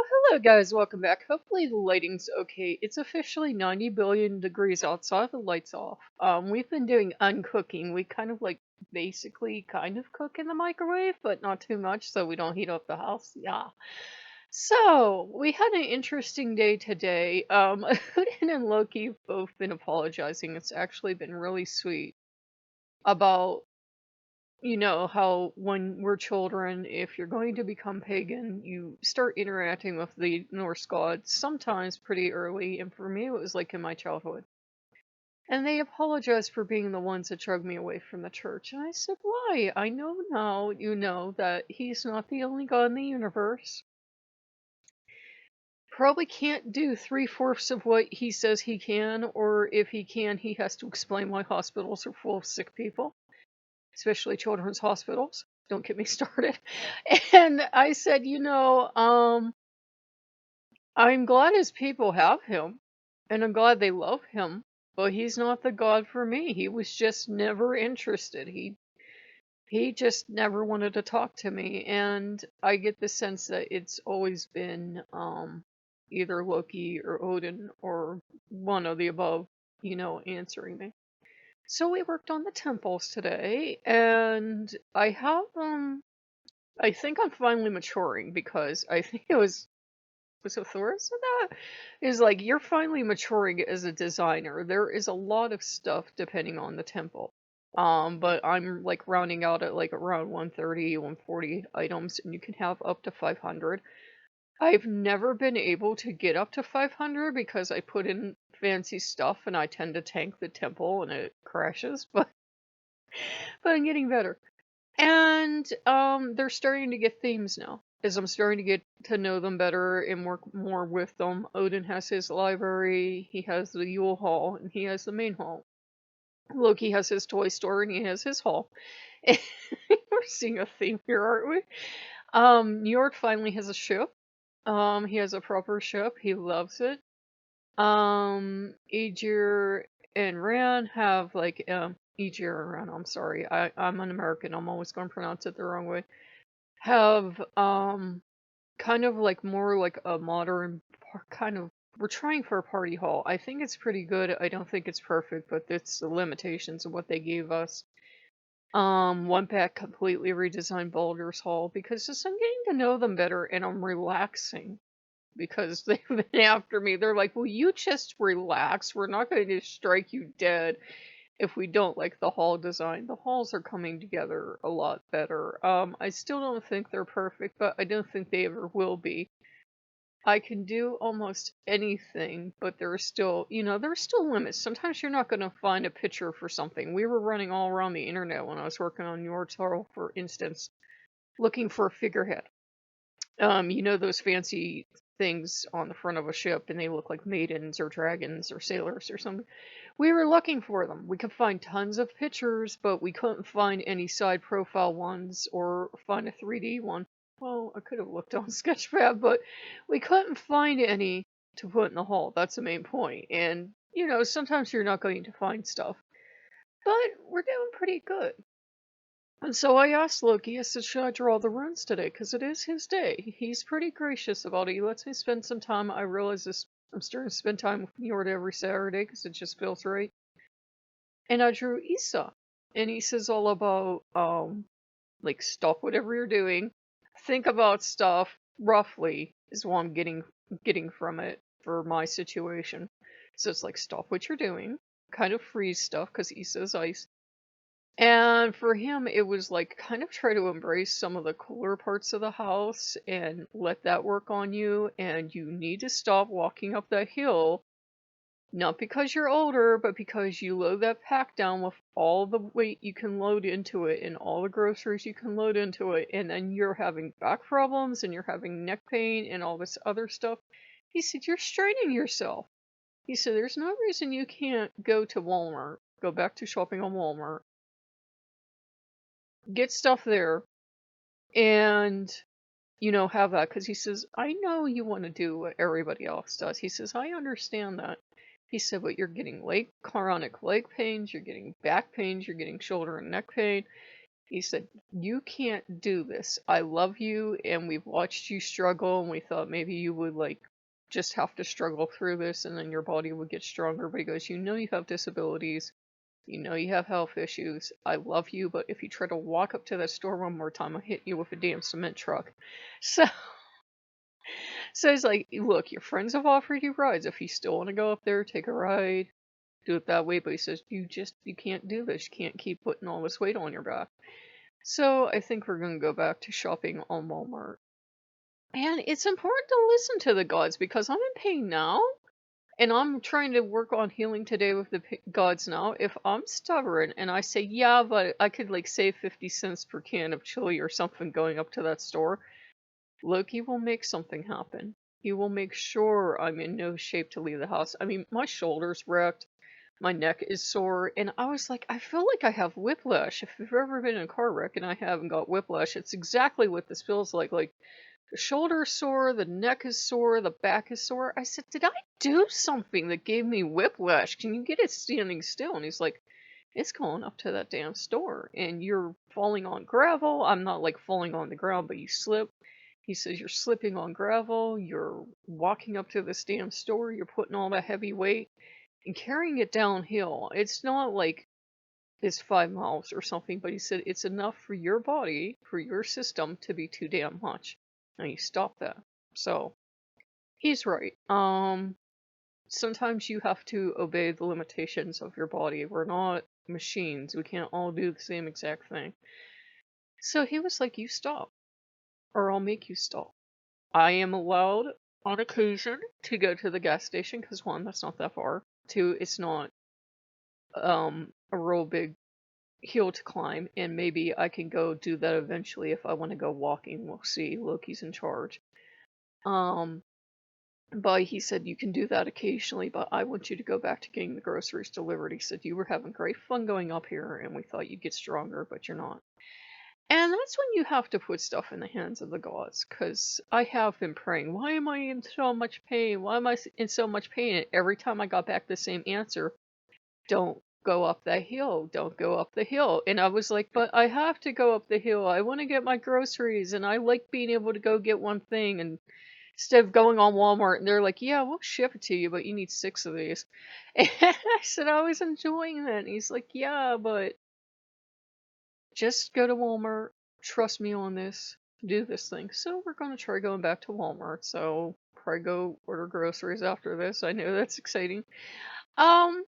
Hello guys, welcome back. Hopefully the lighting's okay. It's officially 90 billion degrees outside, the lights off. We've been doing uncooking. We kind of basically kind of cook in the microwave, but not too much so we don't heat up the house. Yeah. So, we had an interesting day today. Odin and Loki have both been apologizing. It's actually been really sweet about how when we're children, if you're going to become pagan, you start interacting with the Norse gods sometimes pretty early, and for me, it was like in my childhood. And they apologized for being the ones that drug me away from the church. And I said, why? I know now you know that he's not the only god in the universe. Probably can't do three-fourths of what he says he can, or if he can, he has to explain why hospitals are full of sick people, especially children's hospitals. Don't get me started. And I said, I'm glad his people have him, and I'm glad they love him, but he's not the god for me. He was just never interested. He just never wanted to talk to me, and I get the sense that it's always been either Loki or Odin or one of the above, answering me. So we worked on the temples today, and I think I'm finally maturing because I think was it Thor said that? Is like you're finally maturing as a designer. There is a lot of stuff depending on the temple. But I'm like rounding out at like around 130, 140 items, and you can have up to 500. I've never been able to get up to 500 because I put in fancy stuff and I tend to tank the temple and it crashes, but I'm getting better. And they're starting to get themes now. As I'm starting to get to know them better and work more with them. Odin has his library, he has the Yule Hall, and he has the main hall. Loki has his toy store and he has his hall. We're seeing a theme here, aren't we? New York finally has a ship. He has a proper ship. He loves it. Aegir and Ran have Aegir and Ran, I'm sorry. I'm an American. I'm always going to pronounce it the wrong way. Have kind of like more like a modern kind of, we're trying for a party hall. I think it's pretty good. I don't think it's perfect, but it's the limitations of what they gave us. One pack completely redesigned Baldur's Hall because just I'm getting to know them better and I'm relaxing because they've been after me. They're like, "Will you just relax? We're not going to strike you dead if we don't like the hall design." The halls are coming together a lot better. I still don't think they're perfect, but I don't think they ever will be. I can do almost anything, but there are still, there's still limits. Sometimes you're not going to find a picture for something. We were running all around the internet when I was working on New York Hall, for instance, looking for a figurehead. Those fancy things on the front of a ship and they look like maidens or dragons or sailors or something. We were looking for them. We could find tons of pictures, but we couldn't find any side profile ones or find a 3D one. Well, I could have looked on Sketchfab, but we couldn't find any to put in the hall. That's the main point. And, sometimes you're not going to find stuff. But we're doing pretty good. And so I asked Loki, I said, should I draw the runes today? Because it is his day. He's pretty gracious about it. He lets me spend some time. I realize I'm starting to spend time with Njord every Saturday because it just feels right. And I drew Issa. And he says all about, stop whatever you're doing. Think about stuff, roughly, is what I'm getting from it for my situation. So it's like, stop what you're doing. Kind of freeze stuff, because Issa's ice. And for him, it was like kind of try to embrace some of the cooler parts of the house and let that work on you. And you need to stop walking up that hill, not because you're older, but because you load that pack down with all the weight you can load into it and all the groceries you can load into it. And then you're having back problems and you're having neck pain and all this other stuff. He said, you're straining yourself. He said, there's no reason you can't go to Walmart, go back to shopping on Walmart, get stuff there, and have that, because he says, I know you want to do what everybody else does. He says, I understand that. He said, but you're getting chronic leg pains, you're getting back pains, you're getting shoulder and neck pain. He said, "You can't do this. I love you, and we've watched you struggle, and we thought maybe you would, like, just have to struggle through this, and then your body would get stronger." But he goes, "You know you have disabilities. You know you have health issues. I love you, but if you try to walk up to that store one more time, I'll hit you with a damn cement truck." So, so he's like, "Look, your friends have offered you rides. If you still want to go up there, take a ride, do it that way." But he says, you can't do this. You can't keep putting all this weight on your back." So I think we're going to go back to shopping on Walmart. And it's important to listen to the gods because I'm in pain now. And I'm trying to work on healing today with the gods now. If I'm stubborn and I say, yeah, but I could like save 50 cents per can of chili or something going up to that store, Loki will make something happen. He will make sure I'm in no shape to leave the house. I mean, my shoulder's wrecked. My neck is sore, and I was like, I feel like I have whiplash. If you've ever been in a car wreck and I haven't got whiplash, it's exactly what this feels like. Like, the shoulder's sore, the neck is sore, the back is sore. I said, did I do something that gave me whiplash? Can you get it standing still? And he's like, it's going up to that damn store, and you're falling on gravel. I'm not like falling on the ground, but you slip. He says, you're slipping on gravel, you're walking up to this damn store, you're putting all that heavy weight and carrying it downhill. It's not like it's 5 miles or something, but he said it's enough for your body, for your system to be too damn much. And you stop that. So he's right. Sometimes you have to obey the limitations of your body. We're not machines. We can't all do the same exact thing. So he was like, you stop, or I'll make you stop. I am allowed on occasion to go to the gas station because one, that's not that far. Two, it's not a real big hill to climb, and maybe I can go do that eventually if I want to go walking. We'll see. Loki's in charge. Um, but he said you can do that occasionally, but I want you to go back to getting the groceries delivered. He said you were having great fun going up here, and we thought you'd get stronger, but you're not. And that's when you have to put stuff in the hands of the gods, because I have been praying, why am I in so much pain? Why am I in so much pain? And every time I got back the same answer, don't go up that hill, don't go up the hill. And I was like, but I have to go up the hill. I want to get my groceries, and I like being able to go get one thing. And instead of going on Walmart, and they're like, yeah, we'll ship it to you, but you need 6 of these. And I said, I was enjoying that. And he's like, yeah, but just go to Walmart. Trust me on this. Do this thing. So we're going to try going back to Walmart. So probably go order groceries after this. I know that's exciting. Um,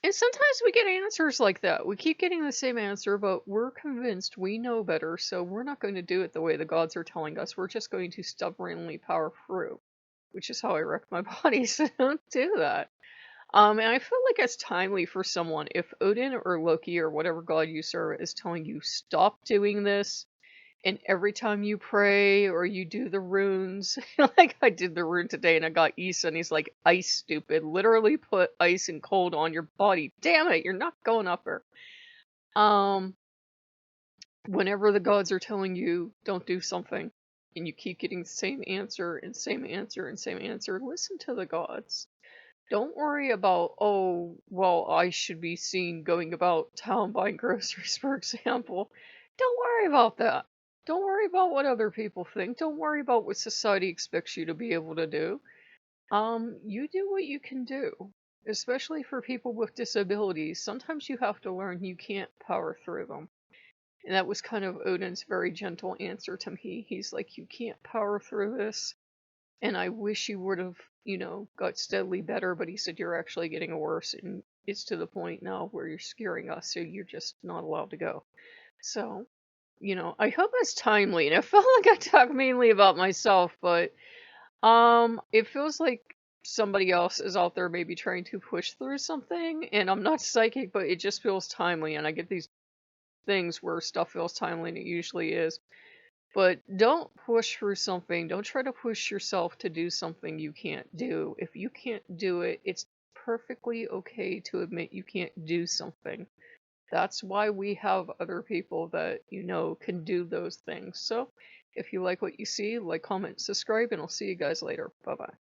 And sometimes we get answers like that. We keep getting the same answer, but we're convinced we know better, so we're not going to do it the way the gods are telling us. We're just going to stubbornly power through, which is how I wrecked my body, so don't do that. And I feel like it's timely for someone, if Odin or Loki or whatever god you serve is telling you, stop doing this, and every time you pray or you do the runes, like I did the rune today and I got Issa and he's like, ice, stupid. Literally put ice and cold on your body. Damn it, you're not going up there. Whenever the gods are telling you don't do something and you keep getting the same answer and same answer and same answer, listen to the gods. Don't worry about, oh, well, I should be seen going about town buying groceries, for example. Don't worry about that. Don't worry about what other people think. Don't worry about what society expects you to be able to do. You do what you can do, especially for people with disabilities. Sometimes you have to learn you can't power through them. And that was kind of Odin's very gentle answer to me. He's like, you can't power through this. And I wish you would have, got steadily better, but he said you're actually getting worse, and it's to the point now where you're scaring us, so you're just not allowed to go. So, I hope that's timely, and it felt like I talked mainly about myself, but it feels like somebody else is out there maybe trying to push through something, and I'm not psychic, but it just feels timely, and I get these things where stuff feels timely, and it usually is. But don't push through something. Don't try to push yourself to do something you can't do. If you can't do it, it's perfectly okay to admit you can't do something. That's why we have other people that can do those things. So if you like what you see, like, comment, subscribe, and I'll see you guys later. Bye bye.